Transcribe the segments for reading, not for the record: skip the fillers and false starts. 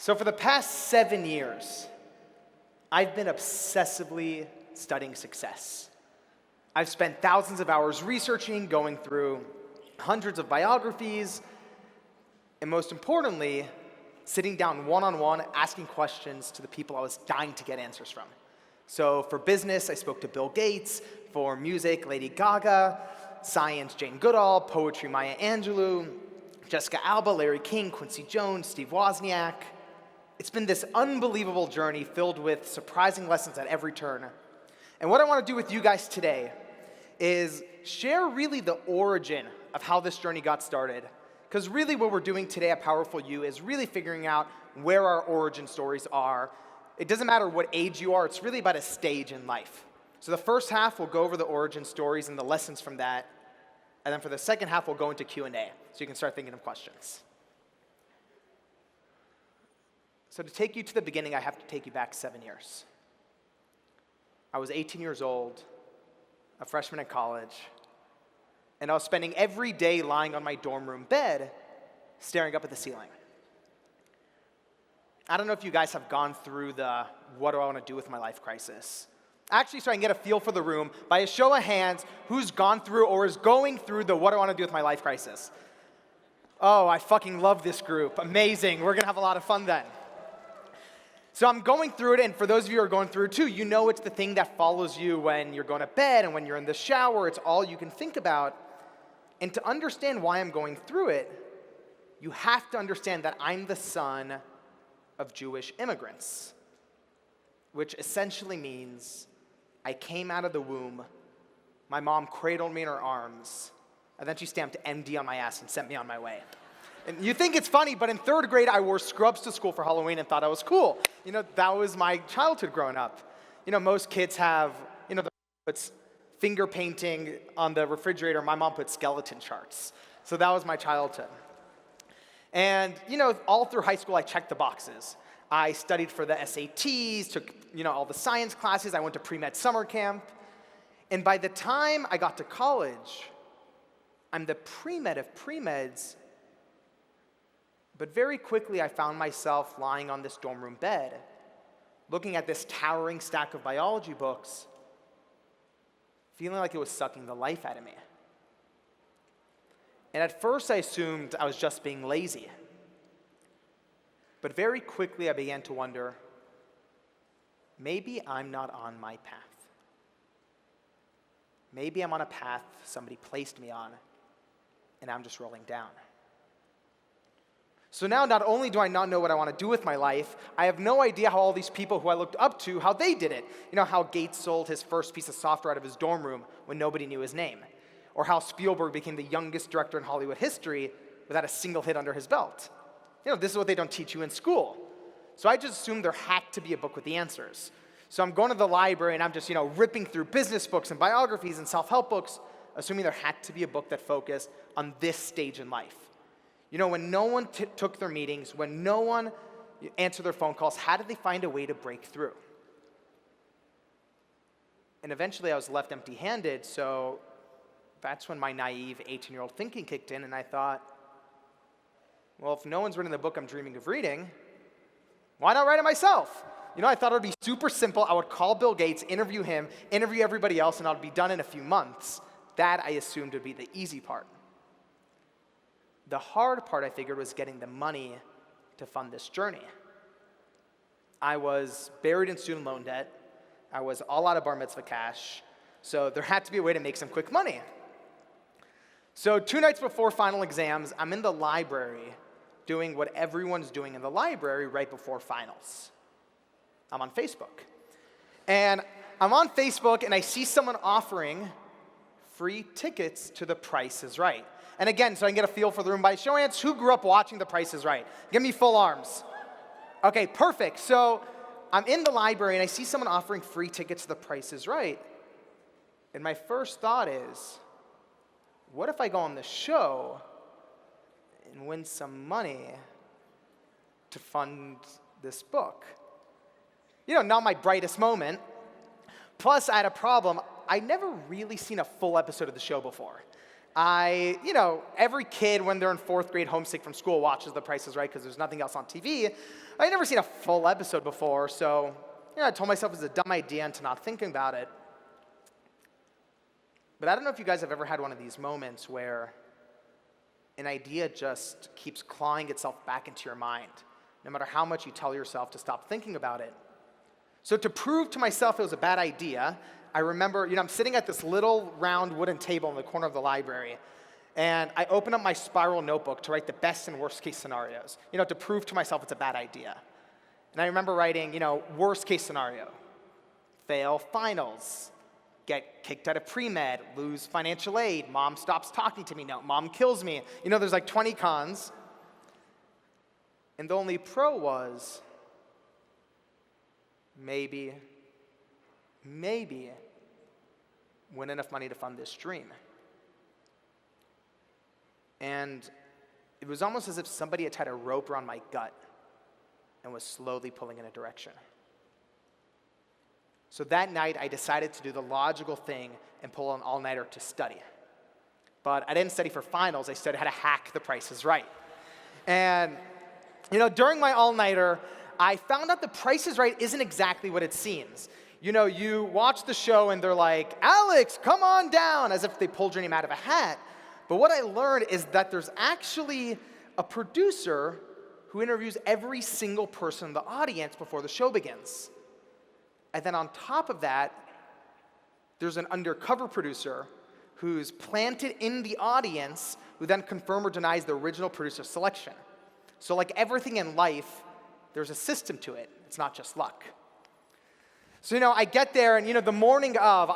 So for the past 7 years, I've been obsessively studying success. I've spent thousands of hours researching, going through hundreds of biographies, and most importantly, sitting down one-on-one, asking questions to the people I was dying to get answers from. So for business, I spoke to Bill Gates. For music, Lady Gaga. Science, Jane Goodall. Poetry, Maya Angelou. Jessica Alba, Larry King, Quincy Jones, Steve Wozniak. It's been this unbelievable journey filled with surprising lessons at every turn. And what I want to do with you guys today is share really the origin of how this journey got started. Because really what we're doing today at Powerful You is really figuring out where our origin stories are. It doesn't matter what age you are, it's really about a stage in life. So the first half, we'll go over the origin stories and the lessons from that. And then for the second half, we'll go into Q&A, so you can start thinking of questions. So to take you to the beginning, I have to take you back 7 years. I was 18 years old, a freshman in college, and I was spending every day lying on my dorm room bed, staring up at the ceiling. I don't know if you guys have gone through the what do I want to do with my life crisis. Actually, so I can get a feel for the room, by a show of hands, who's gone through or is going through the what do I want to do with my life crisis? Oh, I fucking love this group. Amazing. We're going to have a lot of fun then. So I'm going through it, and for those of you who are going through it too, you know it's the thing that follows you when you're going to bed and when you're in the shower. It's all you can think about. And to understand why I'm going through it, you have to understand that I'm the son of Jewish immigrants, which essentially means I came out of the womb, my mom cradled me in her arms, and then she stamped MD on my ass and sent me on my way. And you think it's funny, but in 3rd grade, I wore scrubs to school for Halloween and thought I was cool. You know, that was my childhood growing up. You know, most kids have, the puts finger painting on the refrigerator. My mom put skeleton charts. So that was my childhood. And, all through high school, I checked the boxes. I studied for the SATs, took, all the science classes. I went to pre-med summer camp. And by the time I got to college, I'm the pre-med of pre-meds. But very quickly, I found myself lying on this dorm room bed, looking at this towering stack of biology books, feeling like it was sucking the life out of me. And at first, I assumed I was just being lazy. But very quickly, I began to wonder, maybe I'm not on my path. Maybe I'm on a path somebody placed me on, and I'm just rolling down. So now, not only do I not know what I want to do with my life, I have no idea how all these people who I looked up to, how they did it. How Gates sold his first piece of software out of his dorm room when nobody knew his name. Or how Spielberg became the youngest director in Hollywood history without a single hit under his belt. This is what they don't teach you in school. So I just assumed there had to be a book with the answers. So I'm going to the library and I'm just, ripping through business books and biographies and self-help books, assuming there had to be a book that focused on this stage in life. When no one took their meetings, when no one answered their phone calls, how did they find a way to break through? And eventually I was left empty-handed, so that's when my naive 18-year-old thinking kicked in, and I thought, well, if no one's written the book I'm dreaming of reading, why not write it myself? I thought it would be super simple. I would call Bill Gates, interview him, interview everybody else, and I'd be done in a few months. That I assumed would be the easy part. The hard part, I figured, was getting the money to fund this journey. I was buried in student loan debt. I was all out of bar mitzvah cash. So there had to be a way to make some quick money. So 2 nights before final exams, I'm in the library doing what everyone's doing in the library right before finals. I'm on Facebook. And I'm on Facebook, and I see someone offering free tickets to The Price is Right. And again, so I can get a feel for the room, by show of hands, who grew up watching The Price is Right? Give me full arms. Okay, perfect. So I'm in the library, and I see someone offering free tickets to The Price is Right. And my first thought is, what if I go on the show and win some money to fund this book? Not my brightest moment. Plus, I had a problem. I'd never really seen a full episode of the show before. Every kid when they're in 4th grade homesick from school watches The Price is Right because there's nothing else on TV. I'd never seen a full episode before, so I told myself it was a dumb idea into not thinking about it. But I don't know if you guys have ever had one of these moments where an idea just keeps clawing itself back into your mind, no matter how much you tell yourself to stop thinking about it. So to prove to myself it was a bad idea, I remember, I'm sitting at this little round wooden table in the corner of the library, and I open up my spiral notebook to write the best and worst case scenarios, to prove to myself it's a bad idea. And I remember writing, worst case scenario, fail finals, get kicked out of pre-med, lose financial aid, mom stops talking to me, no, mom kills me. There's like 20 cons. And the only pro was maybe win enough money to fund this dream. And it was almost as if somebody had tied a rope around my gut and was slowly pulling in a direction. So that night, I decided to do the logical thing and pull an all-nighter to study. But I didn't study for finals. I studied how to hack The Price is Right. And, during my all-nighter, I found out The Price is Right isn't exactly what it seems. You watch the show and they're like, Alex, come on down, as if they pulled your name out of a hat. But what I learned is that there's actually a producer who interviews every single person in the audience before the show begins. And then on top of that, there's an undercover producer who's planted in the audience who then confirms or denies the original producer's selection. So like everything in life, there's a system to it. It's not just luck. So, I get there, and, the morning of,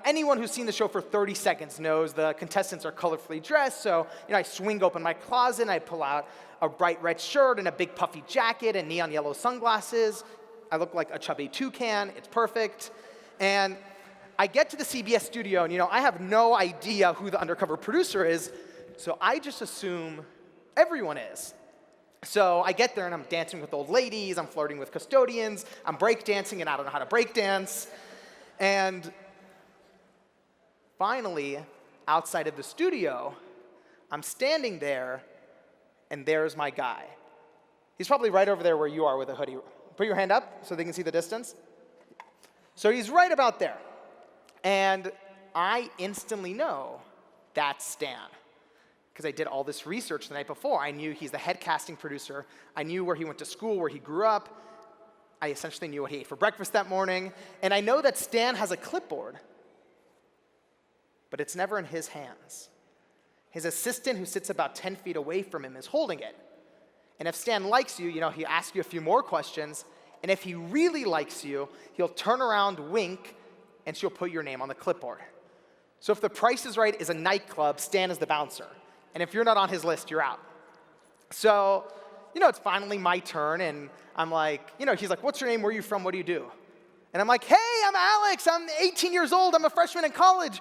anyone who's seen the show for 30 seconds knows the contestants are colorfully dressed, so, I swing open my closet, and I pull out a bright red shirt and a big puffy jacket and neon yellow sunglasses. I look like a chubby toucan. It's perfect. And I get to the CBS studio, and, I have no idea who the undercover producer is, so I just assume everyone is. So I get there, and I'm dancing with old ladies, I'm flirting with custodians, I'm breakdancing, and I don't know how to breakdance. And finally, outside of the studio, I'm standing there, and there's my guy. He's probably right over there where you are with a hoodie. Put your hand up so they can see the distance. So he's right about there. And I instantly know that's Stan, because I did all this research the night before. I knew he's the head casting producer. I knew where he went to school, where he grew up. I essentially knew what he ate for breakfast that morning. And I know that Stan has a clipboard, but it's never in his hands. His assistant, who sits about 10 feet away from him, is holding it. And if Stan likes you, he asks you a few more questions. And if he really likes you, he'll turn around, wink, and she'll put your name on the clipboard. So if The Price is Right is a nightclub, Stan is the bouncer. And if you're not on his list, you're out. So, it's finally my turn, and I'm like, he's like, what's your name? Where are you from? What do you do? And I'm like, hey, I'm Alex. I'm 18 years old. I'm a freshman in college,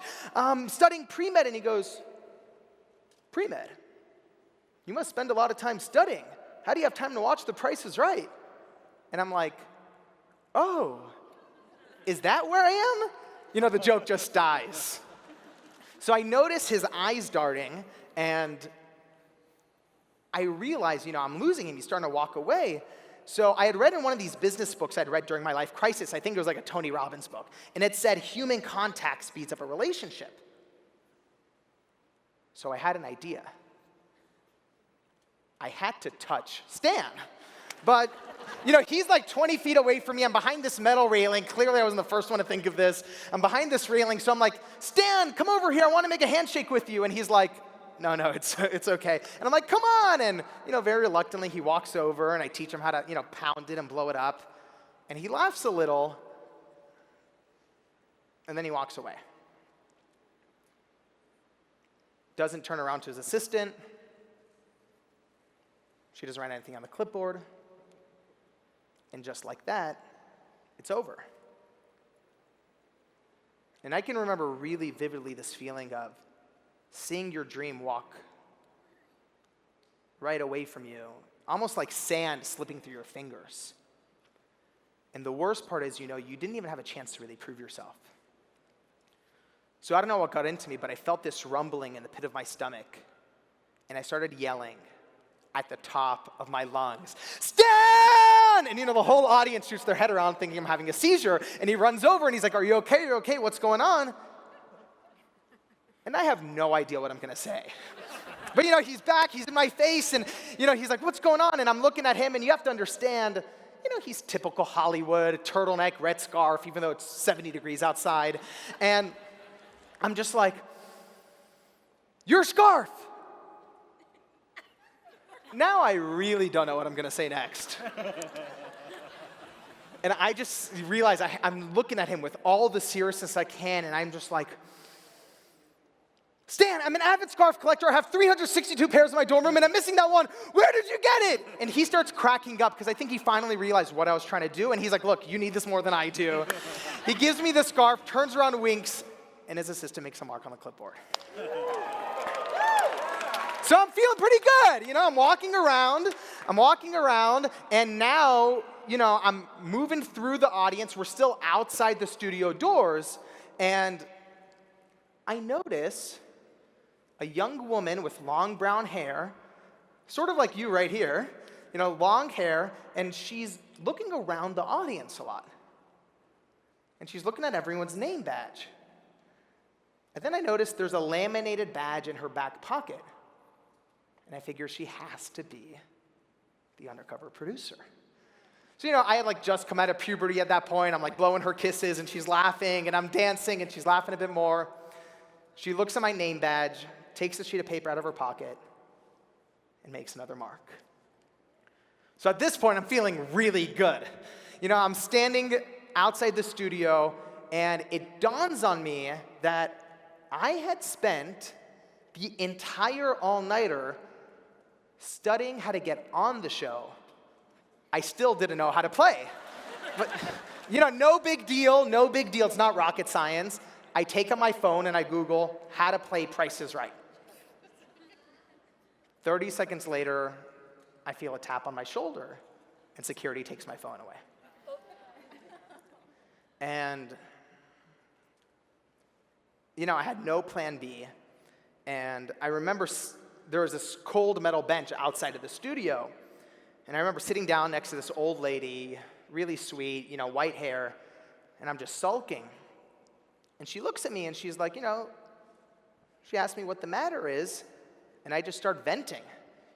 studying pre-med. And he goes, pre-med? You must spend a lot of time studying. How do you have time to watch The Price is Right? And I'm like, oh, is that where I am? The joke just dies. So I notice his eyes darting, and I realize, I'm losing him. He's starting to walk away. So I had read in one of these business books I'd read during my life crisis, I think it was like a Tony Robbins book, and it said human contact speeds up a relationship. So I had an idea. I had to touch Stan. But, he's like 20 feet away from me. I'm behind this metal railing. Clearly, I wasn't the first one to think of this. I'm behind this railing, so I'm like, Stan, come over here. I want to make a handshake with you. And he's like, no, it's okay. And I'm like, come on. And, very reluctantly, he walks over, and I teach him how to, pound it and blow it up. And he laughs a little, and then he walks away. Doesn't turn around to his assistant. She doesn't write anything on the clipboard. And just like that, it's over. And I can remember really vividly this feeling of seeing your dream walk right away from you, almost like sand slipping through your fingers. And the worst part is, you didn't even have a chance to really prove yourself. So I don't know what got into me, but I felt this rumbling in the pit of my stomach. And I started yelling at the top of my lungs, "Stan!" And the whole audience shoots their head around thinking I'm having a seizure. And he runs over and he's like, "Are you okay? You're okay? What's going on?" And I have no idea what I'm going to say. But he's back, he's in my face, and he's like, "What's going on?" And I'm looking at him, and you have to understand, he's typical Hollywood, turtleneck, red scarf, even though it's 70 degrees outside. And I'm just like, "Your scarf." Now I really don't know what I'm going to say next. And I just realize I'm looking at him with all the seriousness I can, and I'm just like, "Stan, I'm an avid scarf collector. I have 362 pairs in my dorm room, and I'm missing that one. Where did you get it?" And he starts cracking up because I think he finally realized what I was trying to do, and he's like, "Look, you need this more than I do." He gives me the scarf, turns around, winks, and his assistant makes a mark on the clipboard. So I'm feeling pretty good. I'm walking around, and now, I'm moving through the audience. We're still outside the studio doors, and I notice a young woman with long brown hair, sort of like you right here, long hair, and she's looking around the audience a lot. And she's looking at everyone's name badge. And then I noticed there's a laminated badge in her back pocket. And I figure she has to be the undercover producer. So, I had just come out of puberty at that point. I'm blowing her kisses, and she's laughing, and I'm dancing, and she's laughing a bit more. She looks at my name badge, takes a sheet of paper out of her pocket, and makes another mark. So at this point, I'm feeling really good. I'm standing outside the studio, and it dawns on me that I had spent the entire all-nighter studying how to get on the show. I still didn't know how to play. But, no big deal. It's not rocket science. I take out my phone and I Google how to play Price is Right. 30 seconds later, I feel a tap on my shoulder, and security takes my phone away. And, I had no plan B. And I remember there was this cold metal bench outside of the studio. And I remember sitting down next to this old lady, really sweet, white hair, and I'm just sulking. And she looks at me and she's like, she asked me what the matter is, and I just start venting.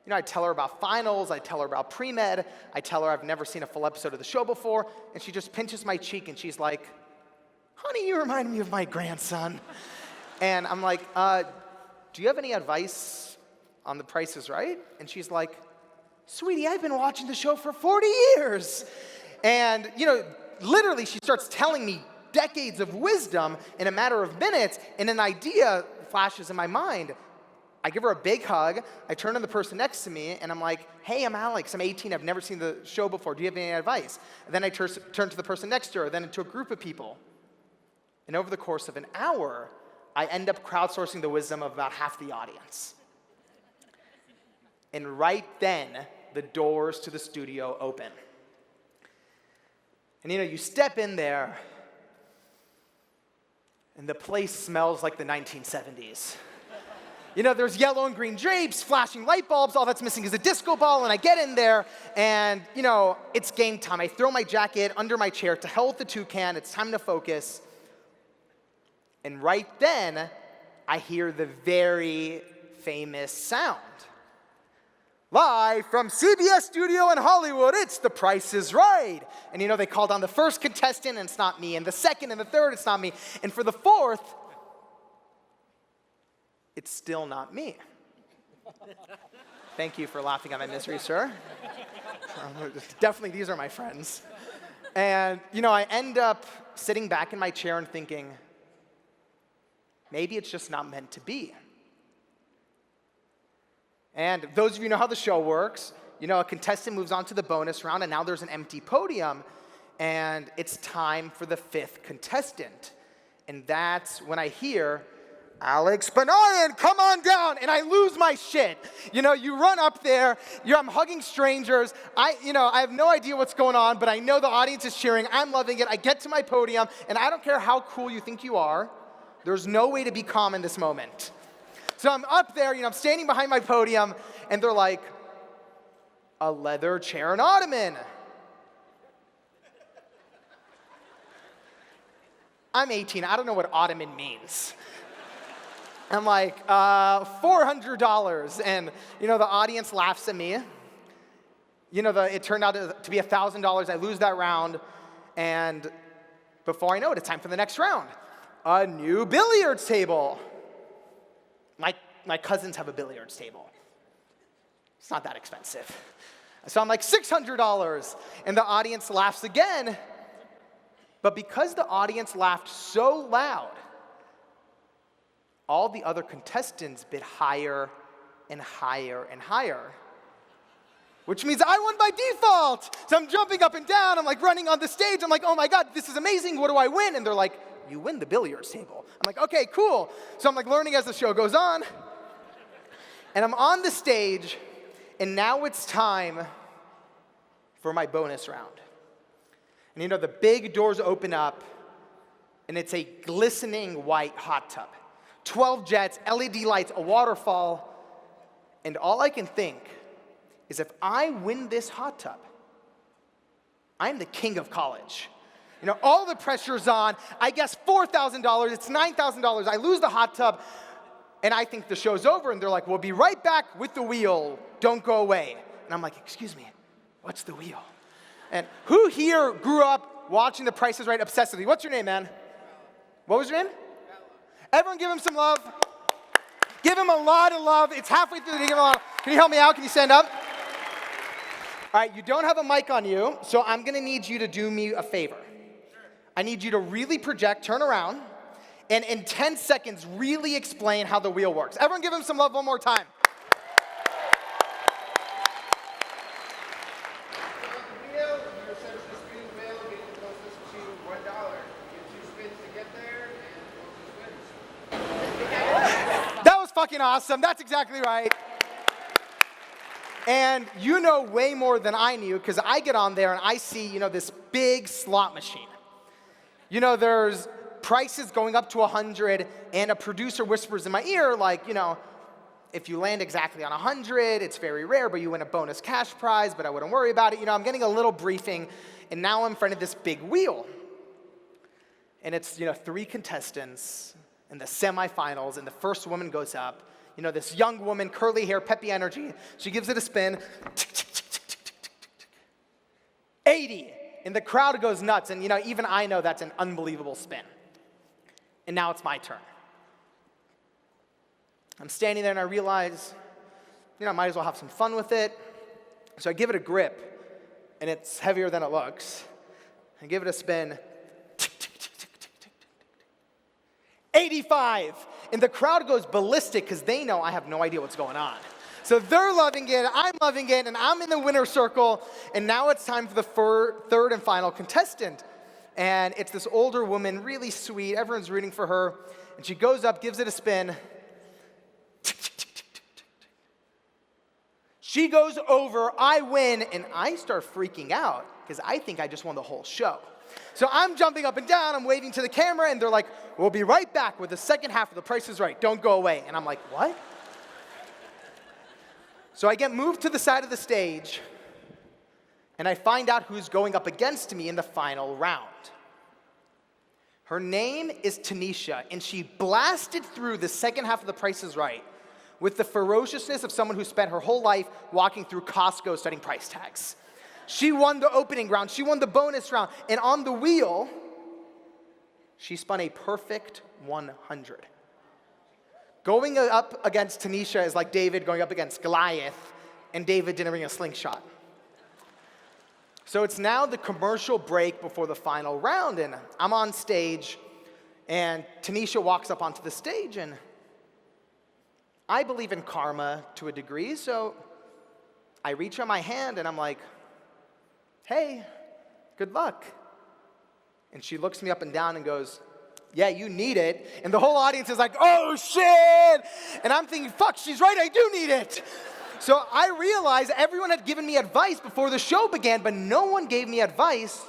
I tell her about finals, I tell her about pre-med, I tell her I've never seen a full episode of the show before, and she just pinches my cheek and she's like, "Honey, you remind me of my grandson." And I'm like, "Do you have any advice on The Price is Right?" And she's like, "Sweetie, I've been watching the show for 40 years. And, literally she starts telling me decades of wisdom in a matter of minutes, and an idea flashes in my mind. I give her a big hug. I turn to the person next to me, and I'm like, "Hey, I'm Alex. I'm 18. I've never seen the show before. Do you have any advice?" And then I turn to the person next to her, then to a group of people. And over the course of an hour, I end up crowdsourcing the wisdom of about half the audience. And right then, the doors to the studio open. And you step in there, and the place smells like the 1970s. There's yellow and green drapes, flashing light bulbs. All that's missing is a disco ball, and I get in there, and, it's game time. I throw my jacket under my chair. To hell with the toucan. It's time to focus. And right then, I hear the very famous sound. Live from CBS Studio in Hollywood, it's The Price is Right. And they called on the first contestant, and it's not me. And the second and the third, it's not me. And for the fourth, it's still not me. Thank you for laughing at my misery, sir. Definitely, these are my friends. And, I end up sitting back in my chair and thinking, maybe it's just not meant to be. And those of you who know how the show works, a contestant moves on to the bonus round, and now there's an empty podium, and it's time for the fifth contestant. And that's when I hear, "Alex Banayan, come on down," and I lose my shit. You run up there, I'm hugging strangers, I have no idea what's going on, but I know the audience is cheering, I'm loving it, I get to my podium, and I don't care how cool you think you are, There's no way to be calm in this moment. So I'm up there, I'm standing behind my podium, and they're like, a leather chair and ottoman. I'm 18, I don't know what ottoman means. I'm like, $400, and the audience laughs at me. It turned out to be $1,000. I lose that round, and before I know it, it's time for the next round. A new billiards table. My cousins have a billiards table. It's not that expensive. So I'm like, $600, and the audience laughs again. But because the audience laughed so loud, all the other contestants bid higher and higher and higher, which means I won by default. So I'm jumping up and down. I'm like running on the stage. I'm like, oh my God, this is amazing. What do I win? And they're like, you win the billiards table. I'm like, okay, cool. So I'm like learning as the show goes on. And I'm on the stage, and now it's time for my bonus round. And the big doors open up, and it's a glistening white hot tub. 12 jets, LED lights, a waterfall, and all I can think is if I win this hot tub, I'm the king of college. All the pressure's on. I guess $4,000, it's $9,000. I lose the hot tub, and I think the show's over, and they're like, we'll be right back with the wheel. Don't go away. And I'm like, excuse me, what's the wheel? And who here grew up watching The Price is Right obsessively? What's your name, man? What was your name? Everyone give him some love. Give him a lot of love. It's halfway through the give him a lot. Can you help me out? Can you stand up? All right, you don't have a mic on you, so I'm going to need you to do me a favor. I need you to really project, turn around, and in 10 seconds, really explain how the wheel works. Everyone give him some love one more time. Fucking awesome. That's exactly right. And you know way more than I knew, because I get on there and I see, this big slot machine. There's prices going up to 100, and a producer whispers in my ear, like, if you land exactly on 100, it's very rare, but you win a bonus cash prize, but I wouldn't worry about it. I'm getting a little briefing, and now I'm in front of this big wheel. And it's, 3 contestants in the semifinals, and the first woman goes up. This young woman, curly hair, peppy energy. She gives it a spin. 80, and the crowd goes nuts. And even I know that's an unbelievable spin. And now it's my turn. I'm standing there, and I realize, I might as well have some fun with it. So I give it a grip, and it's heavier than it looks. I give it a spin. 85, and the crowd goes ballistic because they know I have no idea what's going on. So they're loving it, I'm loving it, and I'm in the winner's circle, and now it's time for the third and final contestant. And it's this older woman, really sweet, everyone's rooting for her, and she goes up, gives it a spin. She goes over, I win, and I start freaking out because I think I just won the whole show. So I'm jumping up and down, I'm waving to the camera, and they're like, we'll be right back with the second half of The Price is Right. Don't go away. And I'm like, what? So I get moved to the side of the stage, and I find out who's going up against me in the final round. Her name is Tanisha, and she blasted through the second half of The Price is Right with the ferociousness of someone who spent her whole life walking through Costco studying price tags. She won the opening round, she won the bonus round, and on the wheel, she spun a perfect 100. Going up against Tanisha is like David going up against Goliath, and David didn't bring a slingshot. So it's now the commercial break before the final round, and I'm on stage, and Tanisha walks up onto the stage, and I believe in karma to a degree, so I reach out my hand, and I'm like, hey, good luck. And she looks me up and down and goes, yeah, you need it. And the whole audience is like, oh, shit. And I'm thinking, fuck, she's right, I do need it. So I realized everyone had given me advice before the show began, but no one gave me advice,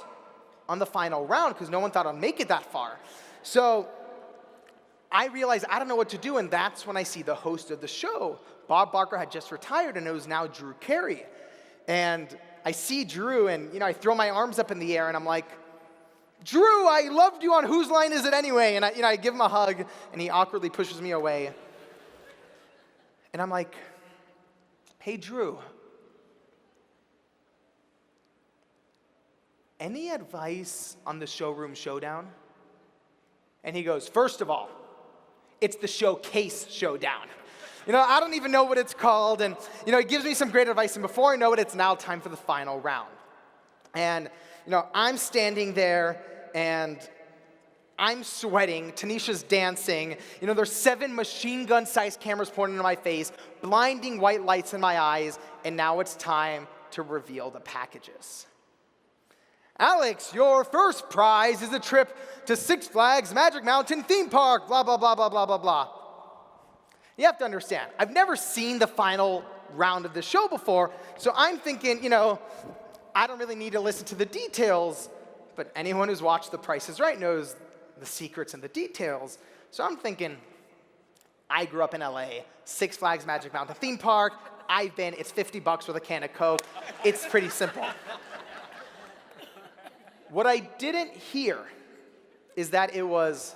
on the final round because no one thought I'd make it that far. So I realize I don't know what to do, and that's when I see the host of the show. Bob Barker had just retired, and it was now Drew Carey. And I see Drew, and I throw my arms up in the air, and I'm like, Drew, I loved you on Whose Line Is It Anyway? And I give him a hug, and he awkwardly pushes me away. And I'm like, hey, Drew, any advice on the Showroom Showdown? And he goes, first of all, it's the Showcase Showdown. I don't even know what it's called. And, he gives me some great advice. And before I know it, it's now time for the final round. And, I'm standing there and I'm sweating. Tanisha's dancing. There's 7 machine gun-sized cameras pointing into my face, blinding white lights in my eyes. And now it's time to reveal the packages. Alex, your first prize is a trip to Six Flags Magic Mountain theme park, blah, blah, blah, blah, blah, blah, blah. You have to understand, I've never seen the final round of the show before, so I'm thinking, I don't really need to listen to the details, but anyone who's watched The Price is Right knows the secrets and the details. So I'm thinking, I grew up in LA, Six Flags Magic Mountain theme park, I've been, it's $50 with a can of Coke. It's pretty simple. What I didn't hear is that it was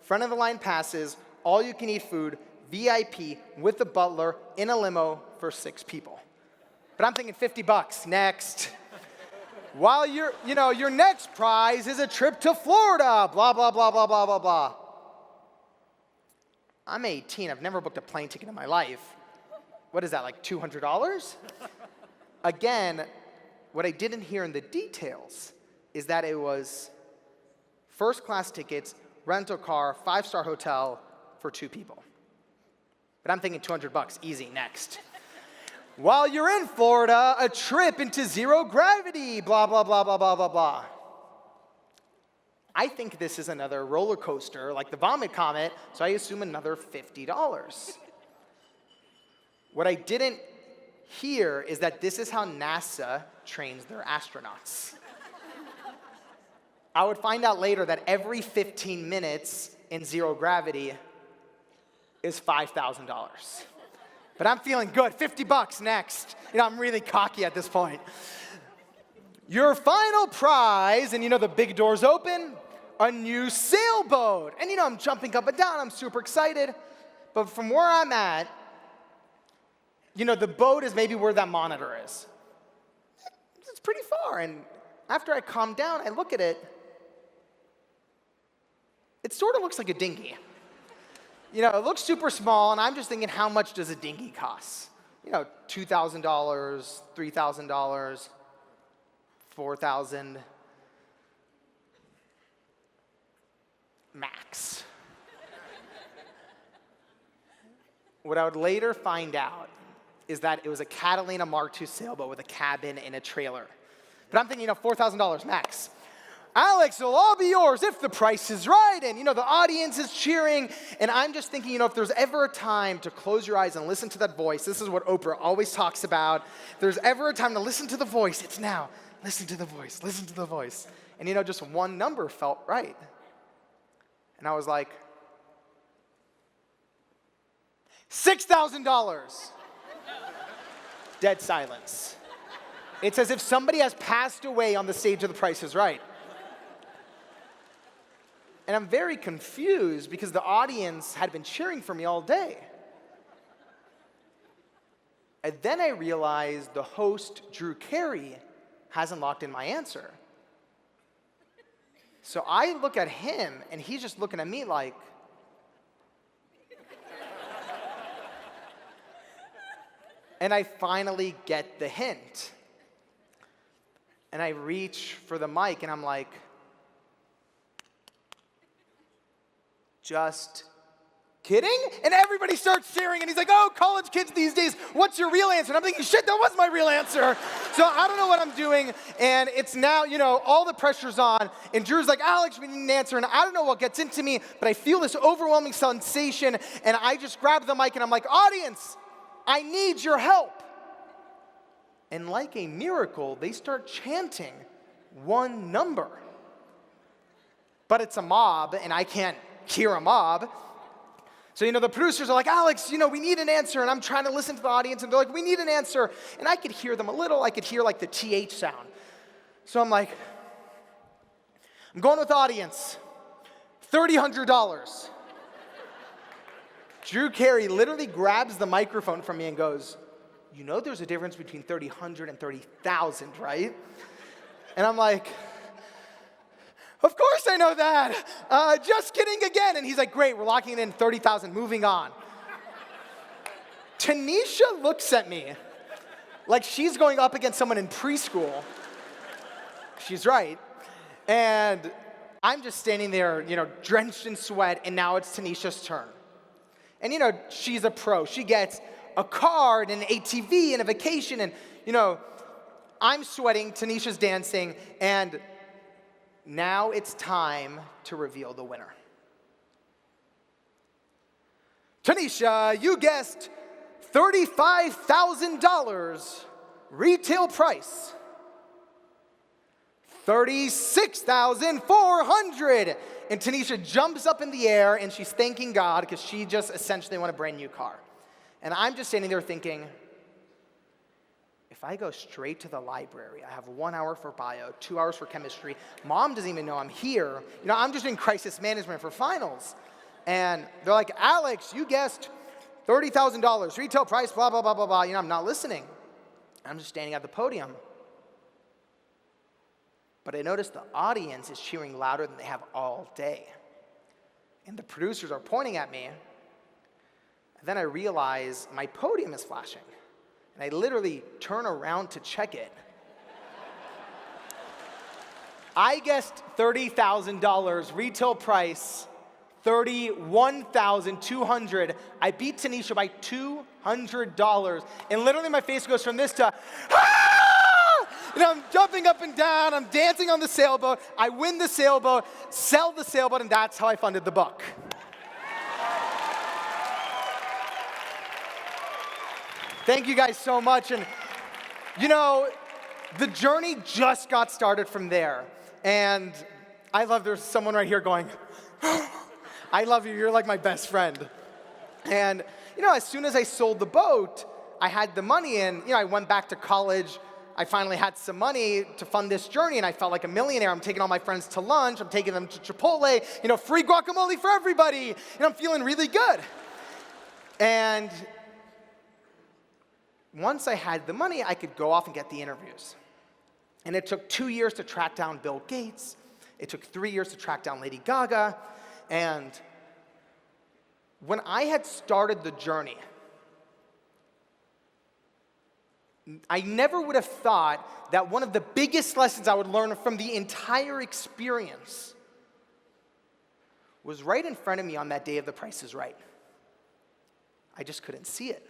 front of the line passes, all you can eat food, VIP with the butler in a limo for 6 people. But I'm thinking $50, next. While your next prize is a trip to Florida, blah, blah, blah, blah, blah, blah, blah. I'm 18, I've never booked a plane ticket in my life. What is that, like $200? Again, what I didn't hear in the details is that it was first class tickets, rental car, 5-star hotel for 2 people. But I'm thinking $200, easy, next. While you're in Florida, a trip into zero gravity, blah, blah, blah, blah, blah, blah, blah. I think this is another roller coaster, like the Vomit Comet, so I assume another $50. What I didn't hear is that this is how NASA trains their astronauts. I would find out later that every 15 minutes in zero gravity is $5,000. But I'm feeling good, $50 next. I'm really cocky at this point. Your final prize, and the big doors open, a new sailboat. And I'm jumping up and down, I'm super excited. But from where I'm at, the boat is maybe where that monitor is. It's pretty far, and after I calm down, I look at it. It sort of looks like a dinghy. It looks super small, and I'm just thinking, how much does a dinghy cost? $2,000, $3,000, $4,000 max. What I would later find out is that it was a Catalina Mark II sailboat with a cabin and a trailer. But I'm thinking, $4,000 max. Alex, it'll all be yours if the price is right. And, the audience is cheering. And I'm just thinking, if there's ever a time to close your eyes and listen to that voice, this is what Oprah always talks about. If there's ever a time to listen to the voice, it's now. Listen to the voice, listen to the voice. And, just one number felt right. And I was like, $6,000. Dead silence. It's as if somebody has passed away on the stage of The Price is Right. And I'm very confused because the audience had been cheering for me all day. And then I realized the host, Drew Carey, hasn't locked in my answer. So I look at him, and he's just looking at me like, and I finally get the hint. And I reach for the mic, and I'm like, just kidding? And everybody starts cheering, and he's like, oh, college kids these days, what's your real answer? And I'm thinking, shit, that was my real answer. So I don't know what I'm doing, and it's now, all the pressure's on, and Drew's like, Alex, we need an answer, and I don't know what gets into me, but I feel this overwhelming sensation, and I just grab the mic, and I'm like, audience, I need your help. And like a miracle, they start chanting one number. But it's a mob, and I can't hear a mob. So, the producers are like, Alex, we need an answer. And I'm trying to listen to the audience, and they're like, we need an answer. And I could hear them a little. I could hear like the TH sound. So I'm like, I'm going with audience. $3,000. Drew Carey literally grabs the microphone from me and goes, there's a difference between 3,000 and 30,000, right? And I'm like, of course I know that. Just kidding again. And he's like, great, we're locking it in 30,000, moving on. Tanisha looks at me like she's going up against someone in preschool. She's right. And I'm just standing there, drenched in sweat, and now it's Tanisha's turn. And, she's a pro. She gets a car and an ATV and a vacation, and, I'm sweating, Tanisha's dancing, and now it's time to reveal the winner. Tanisha, you guessed $35,000 retail price. $36,400. And Tanisha jumps up in the air and she's thanking God because she just essentially won a brand new car. And I'm just standing there thinking, if I go straight to the library, I have 1 hour for bio, 2 hours for chemistry. Mom doesn't even know I'm here. I'm just in crisis management for finals. And they're like, Alex, you guessed $30,000, retail price, blah, blah, blah, blah, blah. I'm not listening. I'm just standing at the podium. But I noticed the audience is cheering louder than they have all day. And the producers are pointing at me. And then I realize my podium is flashing. And I literally turn around to check it. I guessed $30,000, retail price, $31,200. I beat Tanisha by $200. And literally my face goes from this to, ah! I'm jumping up and down, I'm dancing on the sailboat, I win the sailboat, sell the sailboat, and that's how I funded the book. Thank you guys so much. And, the journey just got started from there. And I love there's someone right here going, I love you, you're like my best friend. And, as soon as I sold the boat, I had the money in, I went back to college. I finally had some money to fund this journey, and I felt like a millionaire. I'm taking all my friends to lunch. I'm taking them to Chipotle, free guacamole for everybody. I'm feeling really good. And once I had the money, I could go off and get the interviews. And it took 2 years to track down Bill Gates. It took 3 years to track down Lady Gaga. And when I had started the journey, I never would have thought that one of the biggest lessons I would learn from the entire experience was right in front of me on that day of The Price is Right. I just couldn't see it.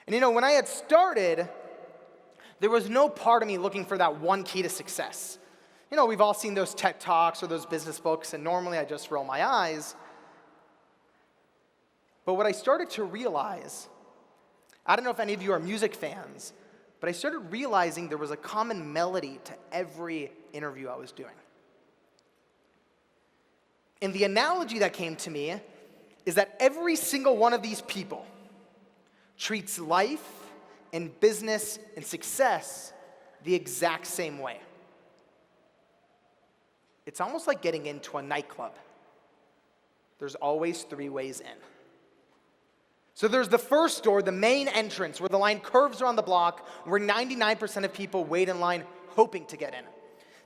And when I had started, there was no part of me looking for that one key to success. We've all seen those TED Talks or those business books, and normally I just roll my eyes. But what I started to realize, I don't know if any of you are music fans, but I started realizing there was a common melody to every interview I was doing. And the analogy that came to me is that every single one of these people treats life and business and success the exact same way. It's almost like getting into a nightclub. There's always 3 ways in. So there's the first door, the main entrance, where the line curves around the block, where 99% of people wait in line hoping to get in.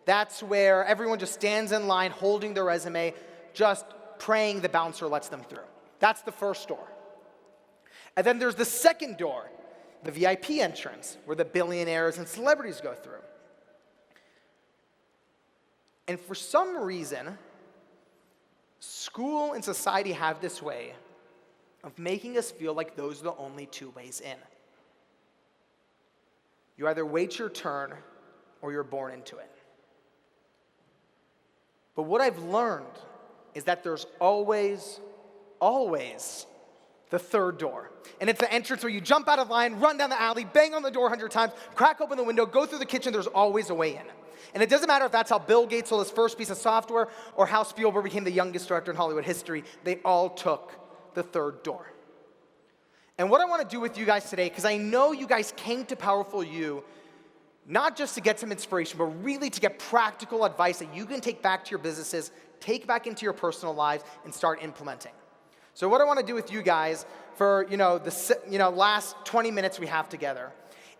That's where everyone just stands in line holding their resume, just praying the bouncer lets them through. That's the first door. And then there's the second door, the VIP entrance, where the billionaires and celebrities go through. And for some reason, school and society have this way of making us feel like those are the only 2 ways in. You either wait your turn or you're born into it. But what I've learned is that there's always the third door. And it's the entrance where you jump out of line, run down the alley, bang on the door 100 times, crack open the window, go through the kitchen, there's always a way in. And it doesn't matter if that's how Bill Gates sold his first piece of software or how Spielberg became the youngest director in Hollywood history, they all took the third door. And what I want to do with you guys today, because I know you guys came to Powerful You not just to get some inspiration, but really to get practical advice that you can take back to your businesses, take back into your personal lives, and start implementing. So what I want to do with you guys for the last 20 minutes we have together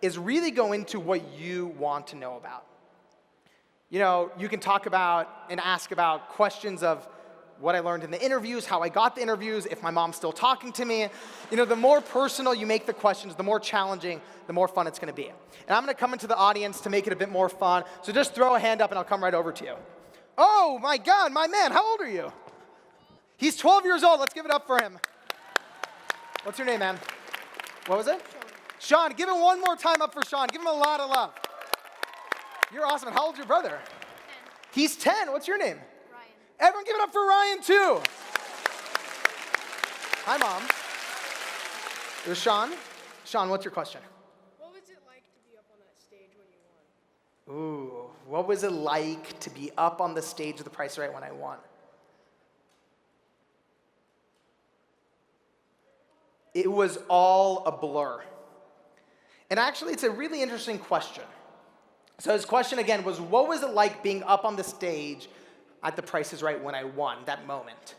is really go into what you want to know about. You can talk about and ask about questions of what I learned in the interviews, how I got the interviews, if my mom's still talking to me. The more personal you make the questions, the more challenging, the more fun it's going to be. And I'm going to come into the audience to make it a bit more fun. So just throw a hand up and I'll come right over to you. Oh my God, my man, how old are you? He's 12 years old. Let's give it up for him. What's your name, man? What was it? Sean. Give it one more time up for Sean. Give him a lot of love. You're awesome. How old's your brother? 10. He's 10. What's your name? Ryan. Everyone give it up for Ryan, too. Hi, Mom. There's Sean. Sean, what's your question? What was it like to be up on that stage when you won? Ooh, what was it like to be up on the stage of The Price is Right when I won? It was all a blur. And actually, it's a really interesting question. So his question again was, what was it like being up on the stage at The Price is Right when I won, that moment?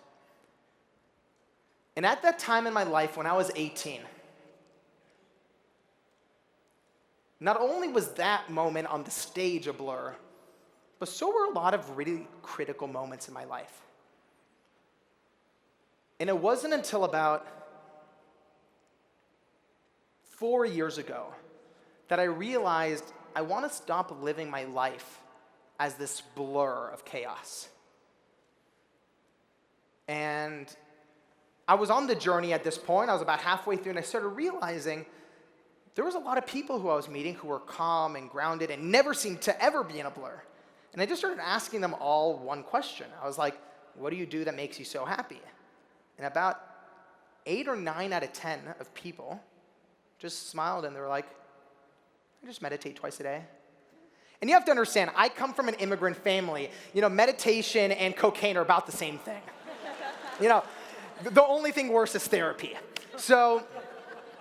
And at that time in my life, when I was 18, not only was that moment on the stage a blur, but so were a lot of really critical moments in my life. And it wasn't until about 4 years ago that I realized I want to stop living my life as this blur of chaos. And I was on the journey at this point. I was about halfway through, and I started realizing there was a lot of people who I was meeting who were calm and grounded and never seemed to ever be in a blur. And I just started asking them all one question. I was like, what do you do that makes you so happy? And about 8 or 9 out of 10 of people just smiled, and they were like, I just meditate twice a day. And you have to understand, I come from an immigrant family. Meditation and cocaine are about the same thing. The only thing worse is therapy. So,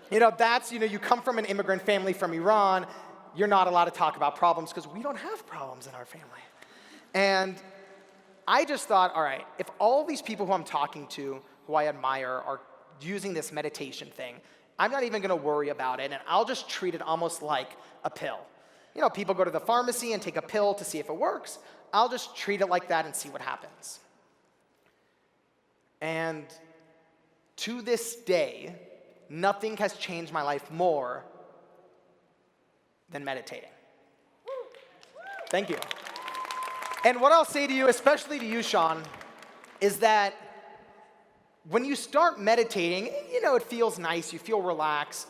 that's, you come from an immigrant family from Iran, you're not allowed to talk about problems because we don't have problems in our family. And I just thought, all right, if all these people who I'm talking to, who I admire, are using this meditation thing, I'm not even going to worry about it, and I'll just treat it almost like a pill. People go to the pharmacy and take a pill to see if it works. I'll just treat it like that and see what happens. And to this day, nothing has changed my life more than meditating. Thank you. And what I'll say to you, especially to you, Sean, is that when you start meditating, it feels nice, you feel relaxed,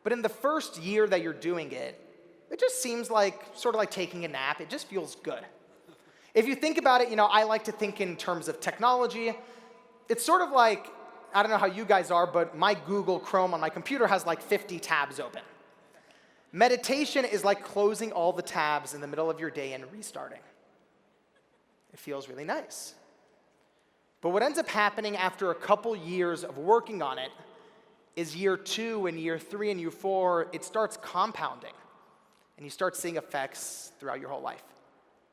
but in the first year that you're doing it, it just seems like, sort of like taking a nap, it just feels good. If you think about it, I like to think in terms of technology. It's sort of like, I don't know how you guys are, but my Google Chrome on my computer has like 50 tabs open. Meditation is like closing all the tabs in the middle of your day and restarting. It feels really nice. But what ends up happening after a couple years of working on it is year 2 and year 3 and year 4, it starts compounding. And you start seeing effects throughout your whole life.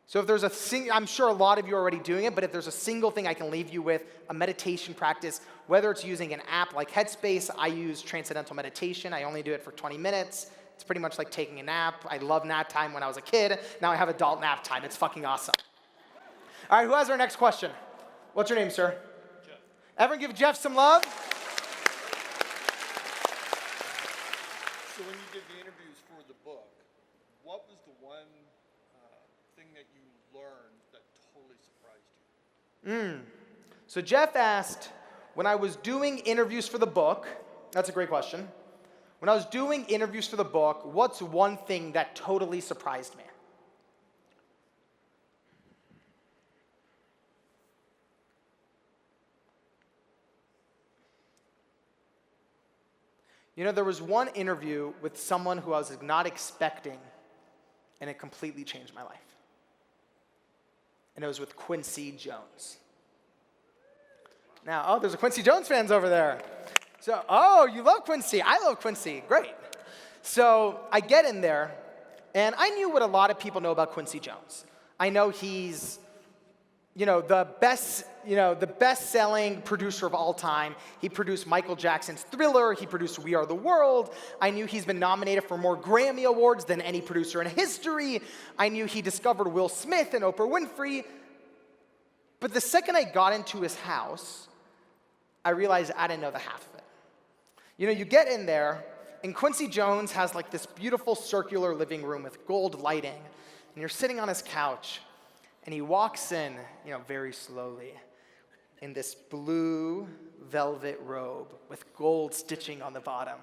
So if there's I'm sure a lot of you are already doing it, but if there's a single thing I can leave you with, a meditation practice, whether it's using an app like Headspace, I use Transcendental Meditation. I only do it for 20 minutes. It's pretty much like taking a nap. I loved nap time when I was a kid. Now I have adult nap time. It's fucking awesome. All right, who has our next question? What's your name, sir? Jeff. Everyone give Jeff some love. So when you did the interviews for the book, what was the one thing that you learned that totally surprised you? So Jeff asked, when I was doing interviews for the book, that's a great question. When I was doing interviews for the book, what's one thing that totally surprised me? You know, there was one interview with someone who I was not expecting, and it completely changed my life. And it was with Quincy Jones. Now, there's a Quincy Jones fans over there. So, you love Quincy. I love Quincy. Great. So I get in there, and I knew what a lot of people know about Quincy Jones. I know he's, the best-selling producer of all time. He produced Michael Jackson's Thriller. He produced We Are the World. I knew he's been nominated for more Grammy Awards than any producer in history. I knew he discovered Will Smith and Oprah Winfrey. But the second I got into his house, I realized I didn't know the half of it. You get in there, and Quincy Jones has like this beautiful circular living room with gold lighting, and you're sitting on his couch, and he walks in, very slowly, in this blue velvet robe with gold stitching on the bottom.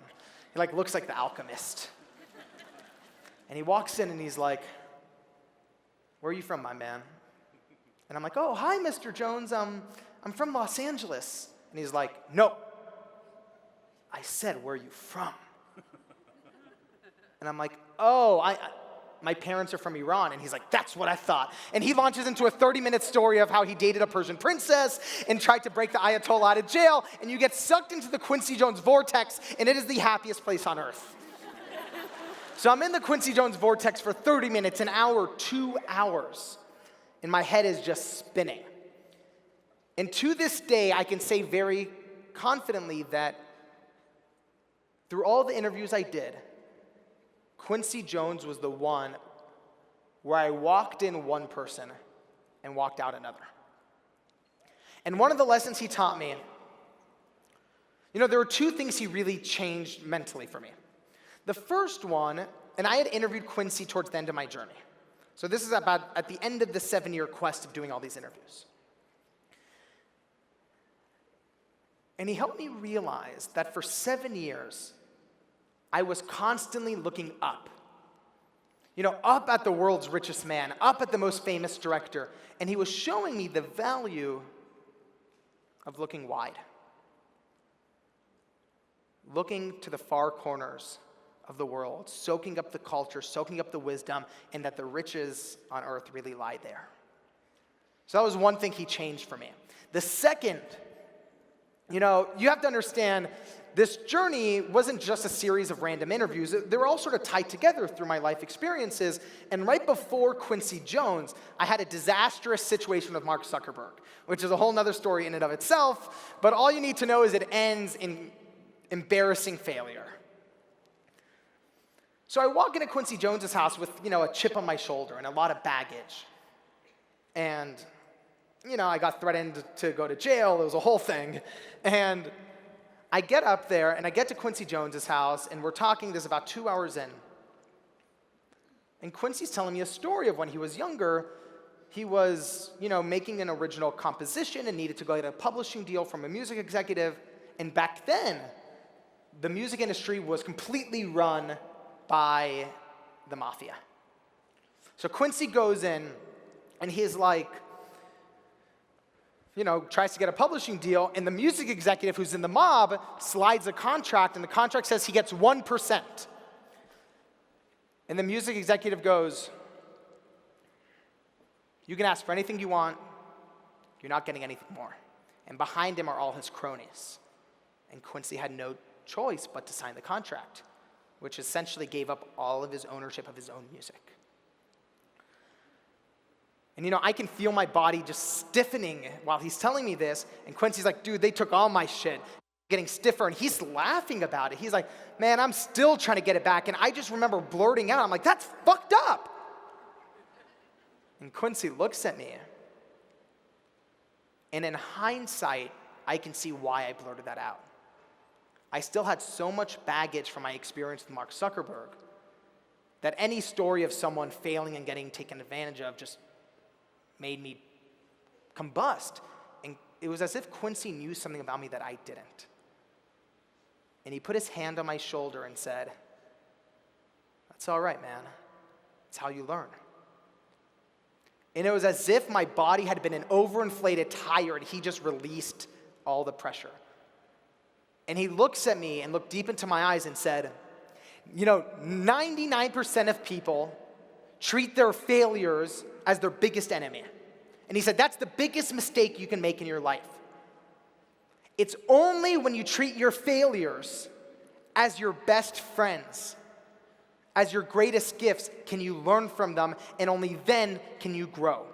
He looks like the alchemist. And he walks in and he's like, "Where are you from, my man?" And I'm like, "Oh, hi, Mr. Jones. I'm from Los Angeles." And he's like, "No, I said, where are you from?" And I'm like, my parents are from Iran. And he's like, "That's what I thought." And he launches into a 30-minute story of how he dated a Persian princess and tried to break the Ayatollah out of jail. And you get sucked into the Quincy Jones vortex, and it is the happiest place on earth. So I'm in the Quincy Jones vortex for 30 minutes, an hour, 2 hours. And my head is just spinning. And to this day, I can say very confidently that through all the interviews I did, Quincy Jones was the one where I walked in one person and walked out another. And one of the lessons he taught me, there were two things he really changed mentally for me. The first one, and I had interviewed Quincy towards the end of my journey. So this is about at the end of the 7-year quest of doing all these interviews. And he helped me realize that for 7 years, I was constantly looking up. Up at the world's richest man, up at the most famous director. And he was showing me the value of looking wide. Looking to the far corners of the world, soaking up the culture, soaking up the wisdom, and that the riches on earth really lie there. So that was one thing he changed for me. The second, you have to understand, this journey wasn't just a series of random interviews. They were all sort of tied together through my life experiences. And right before Quincy Jones, I had a disastrous situation with Mark Zuckerberg, which is a whole other story in and of itself. But all you need to know is it ends in embarrassing failure. So I walk into Quincy Jones's house with, a chip on my shoulder and a lot of baggage. And, I got threatened to go to jail. It was a whole thing. And I get up there, and I get to Quincy Jones's house, and we're talking. This is about 2 hours in. And Quincy's telling me a story of when he was younger. He was, making an original composition and needed to go get a publishing deal from a music executive. And back then, the music industry was completely run by the mafia. So Quincy goes in, and he's like, tries to get a publishing deal, and the music executive who's in the mob slides a contract, and the contract says he gets 1%. And the music executive goes, "You can ask for anything you want, you're not getting anything more." And behind him are all his cronies. And Quincy had no choice but to sign the contract, which essentially gave up all of his ownership of his own music. And I can feel my body just stiffening while he's telling me this. And Quincy's like, "Dude, they took all my shit." Getting stiffer, and he's laughing about it. He's like, "Man, I'm still trying to get it back." And I just remember blurting out, I'm like, "That's fucked up." And Quincy looks at me. And in hindsight, I can see why I blurted that out. I still had so much baggage from my experience with Mark Zuckerberg that any story of someone failing and getting taken advantage of just made me combust. And it was as if Quincy knew something about me that I didn't. And he put his hand on my shoulder and said, "That's all right, man. It's how you learn." And it was as if my body had been an overinflated tire and he just released all the pressure. And he looks at me and looked deep into my eyes and said, 99% of people treat their failures as their biggest enemy. And he said, that's the biggest mistake you can make in your life. It's only when you treat your failures as your best friends, as your greatest gifts, can you learn from them, and only then can you grow.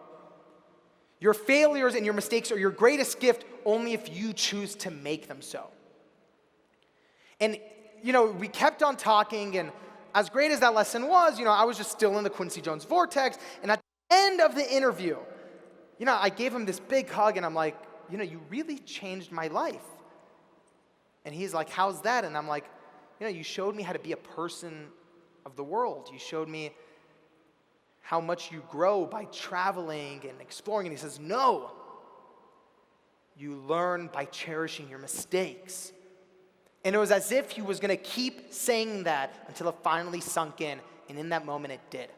Your failures and your mistakes are your greatest gift only if you choose to make them so. And, we kept on talking, and as great as that lesson was, I was just still in the Quincy Jones vortex, and at the end of the interview, I gave him this big hug, and I'm like, you really changed my life. And he's like, how's that? And I'm like, you showed me how to be a person of the world. You showed me how much you grow by traveling and exploring. And he says, no. You learn by cherishing your mistakes. And it was as if he was going to keep saying that until it finally sunk in. And in that moment, it did.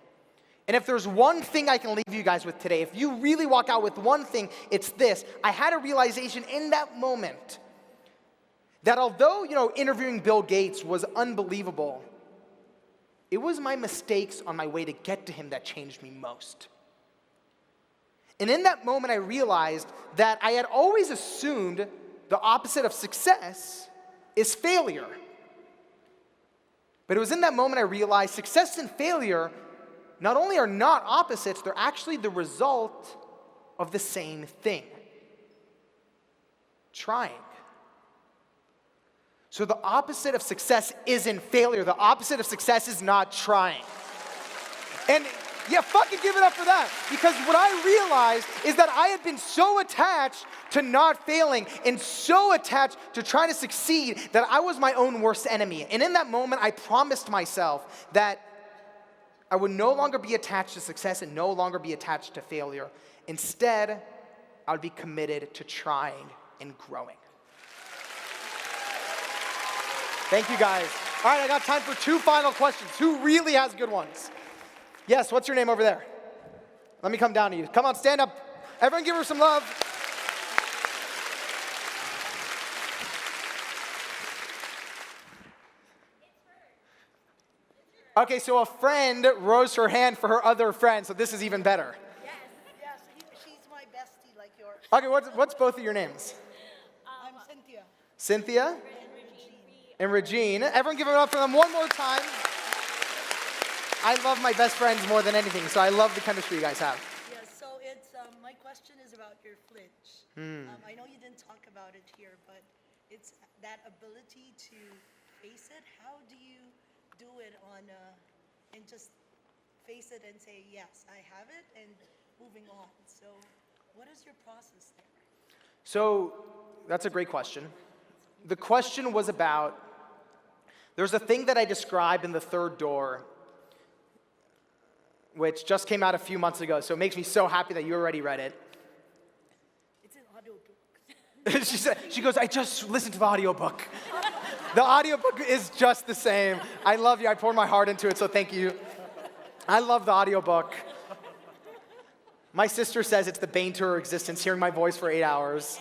And if there's one thing I can leave you guys with today, if you really walk out with one thing, it's this. I had a realization in that moment that although, interviewing Bill Gates was unbelievable, it was my mistakes on my way to get to him that changed me most. And in that moment, I realized that I had always assumed the opposite of success is failure. But it was in that moment I realized success and failure not only are not opposites, they're actually the result of the same thing. Trying. So the opposite of success isn't failure. The opposite of success is not trying. And yeah, fucking give it up for that. Because what I realized is that I had been so attached to not failing and so attached to trying to succeed that I was my own worst enemy. And in that moment, I promised myself that I would no longer be attached to success and no longer be attached to failure. Instead, I would be committed to trying and growing. Thank you, guys. All right, I got time for 2 final questions. Who really has good ones? Yes, what's your name over there? Let me come down to you. Come on, stand up. Everyone give her some love. Okay, so a friend rose her hand for her other friend, so this is even better. Yes, she's my bestie like yours. Okay, what's both of your names? I'm Cynthia. Cynthia? And Regine. Everyone give it up for them one more time. I love my best friends more than anything, so I love the chemistry you guys have. Yes, so it's, my question is about your flinch. I know you didn't talk about it here, but it's that ability to face it. How do you do it and just face it and say, yes, I have it, and moving on? So what is your process there? So that's a great question. The question was about, there's a thing that I described in The Third Door, which just came out a few months ago, so it makes me so happy that you already read it. It's an audiobook. She goes, I just listened to the audiobook. The audiobook is just the same. I love you. I poured my heart into it, so thank you. I love the audiobook. My sister says it's the bane to her existence, hearing my voice for 8 hours.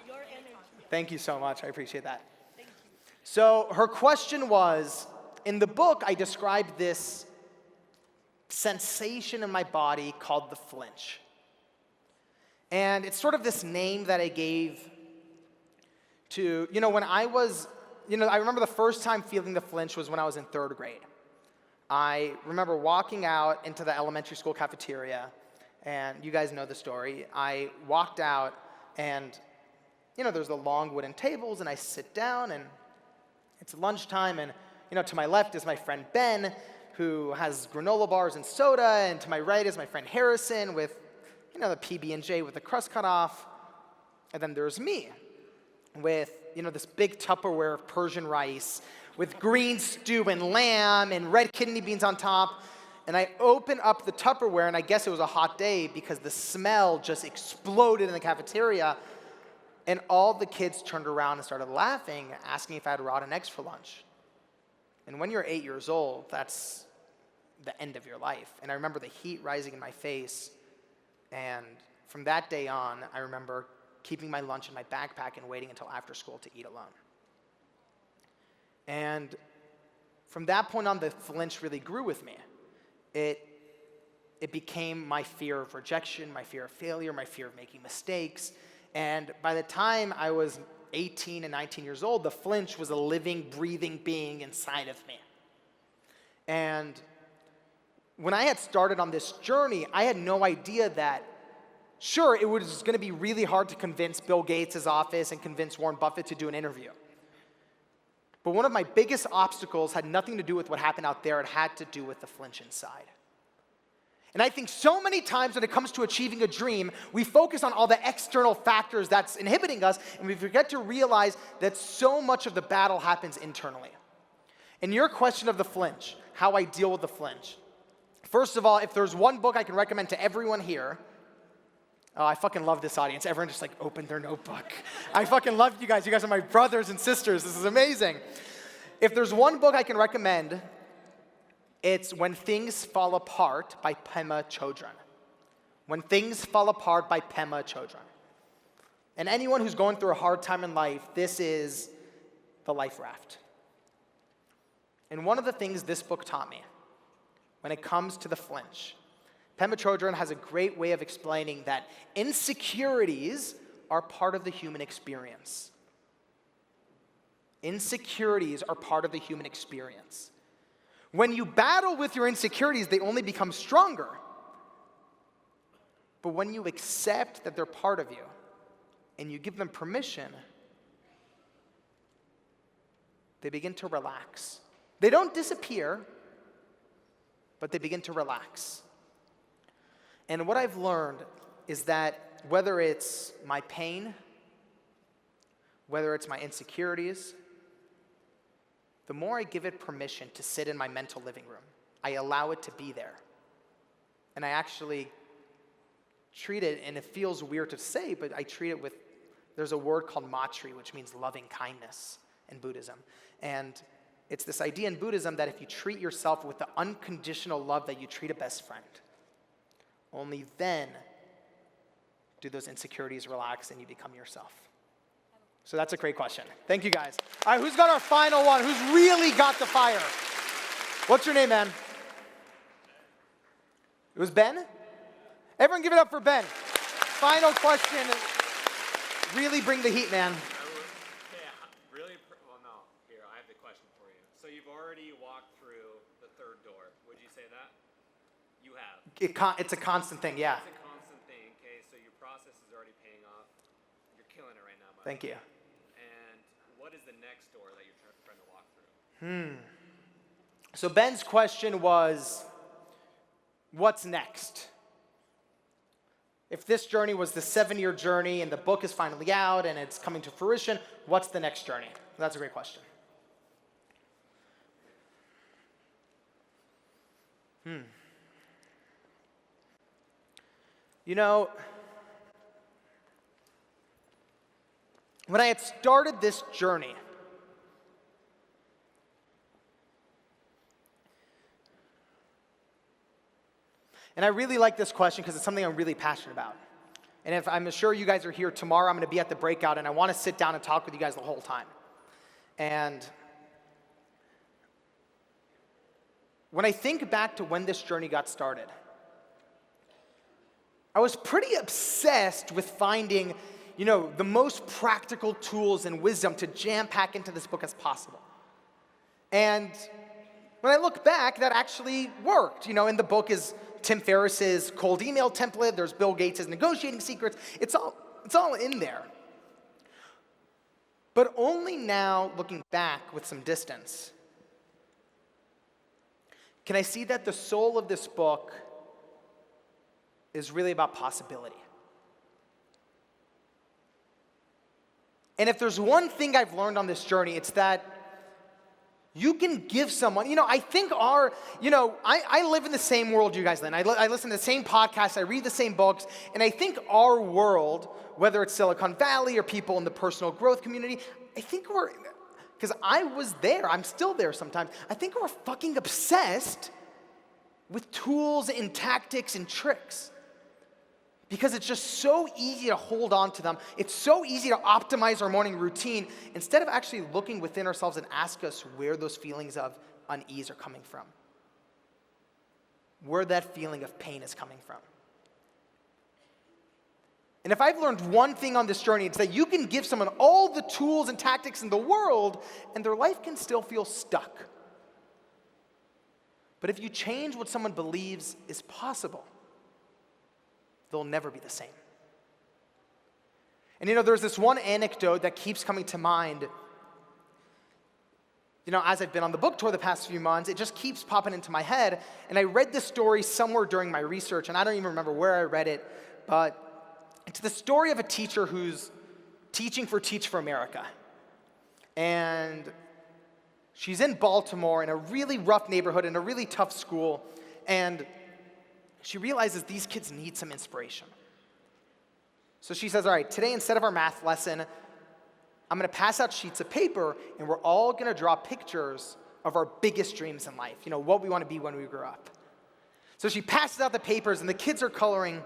Your energy. Thank you so much. I appreciate that. Thank you. So her question was, in the book, I described this sensation in my body called the flinch. And it's sort of this name that I gave to, when I was, I remember the first time feeling the flinch was when I was in 3rd grade. I remember walking out into the elementary school cafeteria, and you guys know the story. I walked out, and, there's the long wooden tables, and I sit down, and it's lunchtime, and, to my left is my friend Ben, who has granola bars and soda, and to my right is my friend Harrison with, the PB&J with the crust cut off. And then there's me with, this big Tupperware of Persian rice with green stew and lamb and red kidney beans on top. And I open up the Tupperware, and I guess it was a hot day because the smell just exploded in the cafeteria. And all the kids turned around and started laughing, asking if I had rotten eggs for lunch. And when you're 8 years old, that's the end of your life. And I remember the heat rising in my face. And from that day on, I remember keeping my lunch in my backpack and waiting until after school to eat alone. And from that point on, the flinch really grew with me. It became my fear of rejection, my fear of failure, my fear of making mistakes. And by the time I was 18 and 19 years old, the flinch was a living, breathing being inside of me. And when I had started on this journey, I had no idea that, sure, it was going to be really hard to convince Bill Gates' office and convince Warren Buffett to do an interview. But one of my biggest obstacles had nothing to do with what happened out there. It had to do with the flinch inside. And I think so many times when it comes to achieving a dream, we focus on all the external factors that's inhibiting us, and we forget to realize that so much of the battle happens internally. And your question of the flinch, how I deal with the flinch. First of all, if there's one book I can recommend to everyone here, I fucking love this audience. Everyone just opened their notebook. I fucking love you guys. You guys are my brothers and sisters. This is amazing. If there's one book I can recommend, it's When Things Fall Apart by Pema Chodron. When Things Fall Apart by Pema Chodron. And anyone who's going through a hard time in life, this is the life raft. And one of the things this book taught me when it comes to the flinch, Pema Chodron has a great way of explaining that insecurities are part of the human experience. Insecurities are part of the human experience. When you battle with your insecurities, they only become stronger. But when you accept that they're part of you and you give them permission, they begin to relax. They don't disappear, but they begin to relax. And what I've learned is that whether it's my pain, whether it's my insecurities, the more I give it permission to sit in my mental living room, I allow it to be there. And I actually treat it, and it feels weird to say, but I treat it with, there's a word called matri, which means loving kindness in Buddhism. And it's this idea in Buddhism that if you treat yourself with the unconditional love that you treat a best friend, only then do those insecurities relax and you become yourself. So that's a great question. Thank you, guys. All right, who's got our final one? Who's really got the fire? What's your name, man? It was Ben? Everyone give it up for Ben. Final question. Really bring the heat, man. Well, no. Here, I have the question for you. So you've already walked through the third door. Would you say that? You have. It's a constant thing, yeah. It's a constant thing, okay? So your process is already paying off. You're killing it right now, Mike. Thank you. And what is the next door that you're trying to walk through? So Ben's question was, what's next? If this journey was the 7-year journey and the book is finally out and it's coming to fruition, what's the next journey? That's a great question. You know, when I had started this journey, and I really like this question because it's something I'm really passionate about. And if I'm sure you guys are here tomorrow, I'm going to be at the breakout, and I want to sit down and talk with you guys the whole time. And when I think back to when this journey got started, I was pretty obsessed with finding, the most practical tools and wisdom to jam pack into this book as possible. And when I look back, that actually worked. In the book is Tim Ferriss's cold email template. There's Bill Gates' negotiating secrets. It's all in there. But only now, looking back with some distance, can I see that the soul of this book is really about possibility. And if there's one thing I've learned on this journey, it's that you can give someone, I think I live in the same world you guys live in. I listen to the same podcasts, I read the same books, and I think our world, whether it's Silicon Valley or people in the personal growth community, I think because I was there, I'm still there sometimes, I think we're fucking obsessed with tools and tactics and tricks. Because it's just so easy to hold on to them. It's so easy to optimize our morning routine instead of actually looking within ourselves and ask us where those feelings of unease are coming from. Where that feeling of pain is coming from. And if I've learned one thing on this journey, it's that you can give someone all the tools and tactics in the world, and their life can still feel stuck. But if you change what someone believes is possible, they'll never be the same. And there's this one anecdote that keeps coming to mind. As I've been on the book tour the past few months, it just keeps popping into my head. And I read this story somewhere during my research, and I don't even remember where I read it, but it's the story of a teacher who's teaching for Teach for America. And she's in Baltimore in a really rough neighborhood, in a really tough school, and she realizes these kids need some inspiration. So she says, all right, today instead of our math lesson, I'm going to pass out sheets of paper, and we're all going to draw pictures of our biggest dreams in life, what we want to be when we grow up. So she passes out the papers, and the kids are coloring,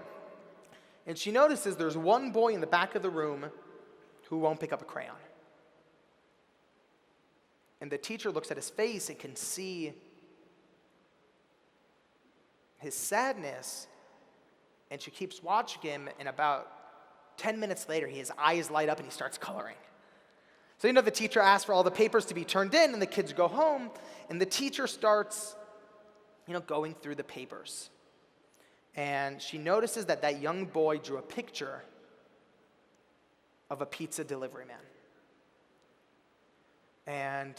and she notices there's one boy in the back of the room who won't pick up a crayon. And the teacher looks at his face and can see his sadness, and she keeps watching him, and about 10 minutes later, his eyes light up and he starts coloring. So the teacher asks for all the papers to be turned in, and the kids go home, and the teacher starts, going through the papers. And she notices that young boy drew a picture of a pizza delivery man. And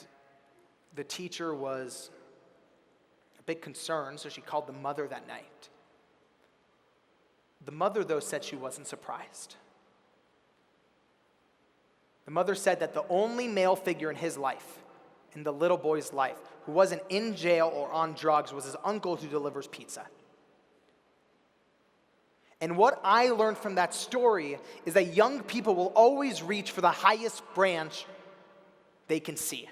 the teacher was a bit concerned, so she called the mother that night. The mother, though, said she wasn't surprised. The mother said that the only male figure in his life, in the little boy's life, who wasn't in jail or on drugs, was his uncle who delivers pizza. And what I learned from that story is that young people will always reach for the highest branch they can see.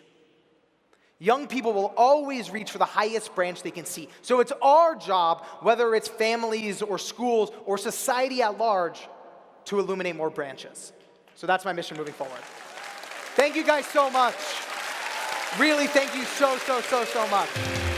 Young people will always reach for the highest branch they can see. So it's our job, whether it's families or schools or society at large, to illuminate more branches. So that's my mission moving forward. Thank you guys so much. Really, thank you so much.